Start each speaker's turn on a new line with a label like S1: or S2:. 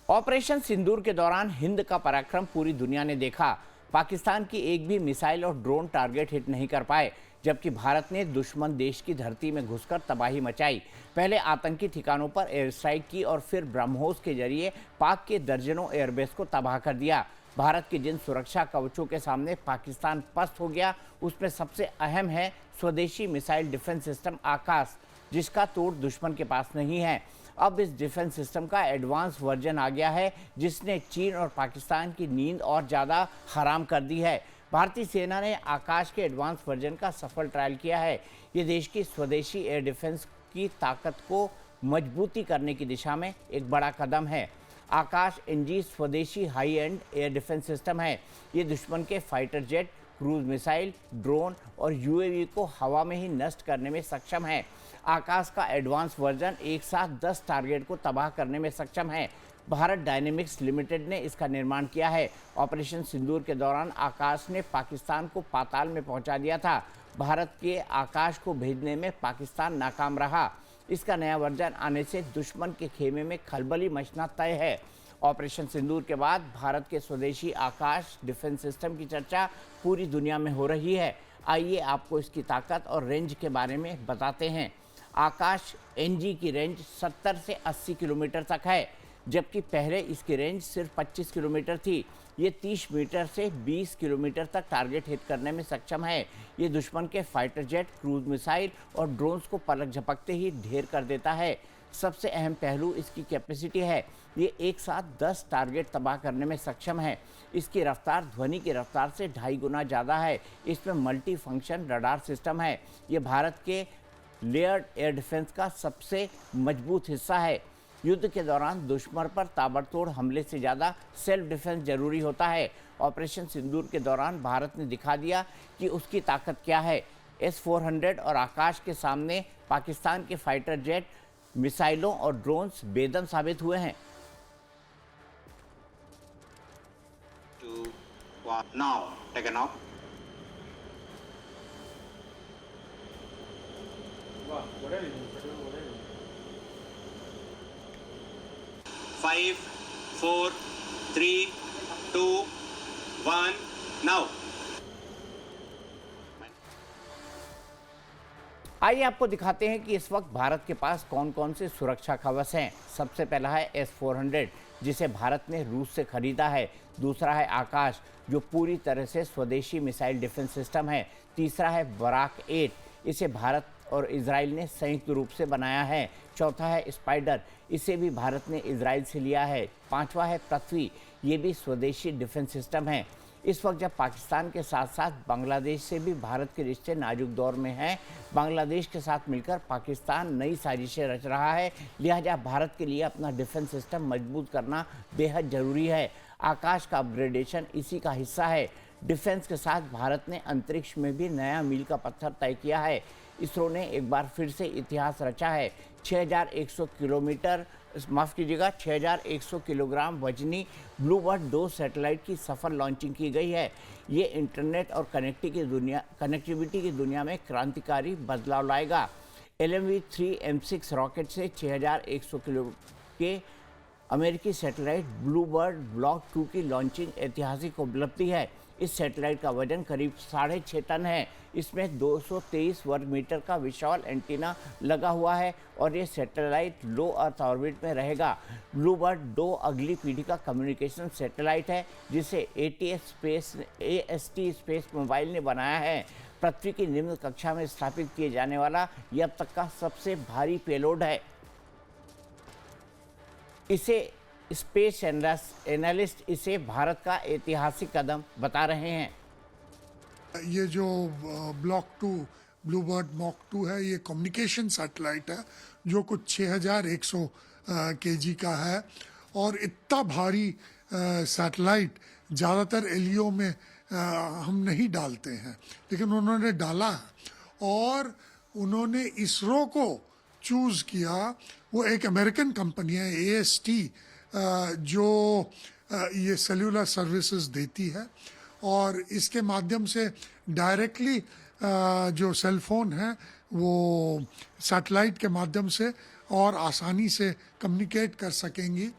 S1: Operation सिंदूर के दौरान हिंद का पराक्रम पूरी दुनिया ने देखा। पाकिस्तान की एक भी मिसाइल और ड्रोन टारगेट हिट नहीं कर पाए, जबकि भारत ने दुश्मन देश की धरती में घुसकर तबाही मचाई। पहले आतंकी ठिकानों पर एयर स्ट्राइक की और फिर ब्रह्मोस के जरिए पाक के दर्जनों एयरबेस को तबाह कर दिया। भारत के जिन सुरक्षा कवचों के सामने पाकिस्तान पस्त हो गया, उसमें सबसे अहम है स्वदेशी मिसाइल डिफेंस सिस्टम आकाश, जिसका तोड़ दुश्मन के पास नहीं है। अब इस डिफेंस सिस्टम का एडवांस वर्जन आ गया है, जिसने चीन और पाकिस्तान की नींद और ज़्यादा हराम कर दी है। भारतीय सेना ने आकाश के एडवांस वर्जन का सफल ट्रायल किया है। ये देश की स्वदेशी एयर डिफेंस की ताकत को मजबूती करने की दिशा में एक बड़ा कदम है। आकाश एनजी स्वदेशी high and air defence system है। ये दुश्मन के fighter jet, cruise missile, drone और यूएवी को हवा में ही नष्ट करने में सक्षम है। आकाश का एडवांस वर्जन एक साथ 10 टारगेट को तबाह करने में सक्षम है। भारत डायनेमिक्स लिमिटेड ने इसका निर्माण किया है। ऑपरेशन सिंदूर के दौरान आकाश ने पाकिस्तान को पाताल में पहुंचा दिया था। भारत के आकाश को भेजने में पाकिस्तान नाकाम रहा। इसका नया वर्जन आने से दुश्मन के खेमे में खलबली मचना तय है। ऑपरेशन सिंदूर के बाद भारत के स्वदेशी आकाश डिफेंस सिस्टम की चर्चा पूरी दुनिया में हो रही है। आइए आपको इसकी ताकत और रेंज के बारे में बताते हैं। आकाश एनजी की रेंज 70 से 80 किलोमीटर तक है, जबकि पहले इसकी रेंज सिर्फ 25 किलोमीटर थी। ये 30 मीटर से 20 किलोमीटर तक टारगेट हिट करने में सक्षम है। ये दुश्मन के फाइटर जेट, क्रूज मिसाइल और ड्रोन्स को पलक झपकते ही ढेर कर देता है। सबसे अहम पहलू इसकी कैपेसिटी है। ये एक साथ 10 टारगेट तबाह करने में सक्षम है। इसकी रफ्तार ध्वनि की रफ्तार से 2.5 गुना ज़्यादा है। इसमें मल्टी फंक्शन रडार सिस्टम है। ये भारत के लेयर्ड एयर डिफेंस का सबसे मजबूत हिस्सा है। युद्ध के दौरान दुश्मन पर ताबड़तोड़ हमले से ज़्यादा सेल्फ डिफेंस जरूरी होता है। ऑपरेशन सिंदूर के दौरान भारत ने दिखा दिया कि उसकी ताकत क्या है। S-400 और आकाश के सामने पाकिस्तान के फाइटर जेट, मिसाइलों और ड्रोन्स बेदम साबित हुए हैं।
S2: Now, taken off. Five, four, three, two, one, now.
S1: आइए आपको दिखाते हैं कि इस वक्त भारत के पास कौन कौन से सुरक्षा कवच हैं। सबसे पहला है S-400, जिसे भारत ने रूस से खरीदा है। दूसरा है आकाश, जो पूरी तरह से स्वदेशी मिसाइल डिफेंस सिस्टम है। तीसरा है बराक 8, इसे भारत और इजराइल ने संयुक्त रूप से बनाया है। चौथा है स्पाइडर, इसे भी भारत ने इजराइल से लिया है। पांचवा है पृथ्वी, ये भी स्वदेशी डिफेंस सिस्टम है। इस वक्त जब पाकिस्तान के साथ साथ बांग्लादेश से भी भारत के रिश्ते नाजुक दौर में हैं, बांग्लादेश के साथ मिलकर पाकिस्तान नई साजिशें रच रहा है, लिहाजा भारत के लिए अपना डिफेंस सिस्टम मजबूत करना बेहद ज़रूरी है। आकाश का अपग्रेडेशन इसी का हिस्सा है। डिफेंस के साथ भारत ने अंतरिक्ष में भी नया मील का पत्थर तय किया है। इसरो ने एक बार फिर से इतिहास रचा है। 6100 किलोमीटर, माफ़ कीजिएगा, 6100 किलोग्राम वजनी ब्लूबर्ड 2 सैटेलाइट की सफल लॉन्चिंग की गई है। ये इंटरनेट और कनेक्टिविटी की दुनिया में क्रांतिकारी बदलाव लाएगा। LMV-3 M6 रॉकेट से 6100 किलो के अमेरिकी सैटेलाइट ब्लूबर्ड ब्लॉक 2 की लॉन्चिंग ऐतिहासिक उपलब्धि है। इस सैटेलाइट का वजन करीब 6.5 टन है। इसमें 223 वर्ग मीटर का विशाल एंटीना लगा हुआ है और ये सैटेलाइट लो अर्थ ऑर्बिट में रहेगा। ब्लूबर्ड 2 अगली पीढ़ी का कम्युनिकेशन सैटेलाइट है, जिसे AST स्पेस मोबाइल ने बनाया है। पृथ्वी की निम्न कक्षा में स्थापित किए जाने वाला यह अब तक का सबसे भारी पेलोड है। इसे स्पेस एनालिस्ट इसे भारत का ऐतिहासिक कदम बता रहे हैं।
S3: ये जो ब्लॉक 2 ब्लूबर्ड मॉक 2 है, ये कम्युनिकेशन सैटेलाइट है जो कुछ 6100 केजी का है। और इतना भारी सैटेलाइट ज़्यादातर एलईओ में हम नहीं डालते हैं, लेकिन उन्होंने डाला है और उन्होंने इसरो को चूज़ किया। वो एक अमेरिकन कंपनी है AST, जो ये सेल्यूलर सर्विसेज देती है और इसके माध्यम से डायरेक्टली जो सेल फोन है वो सैटेलाइट के माध्यम से और आसानी से कम्युनिकेट कर सकेंगी।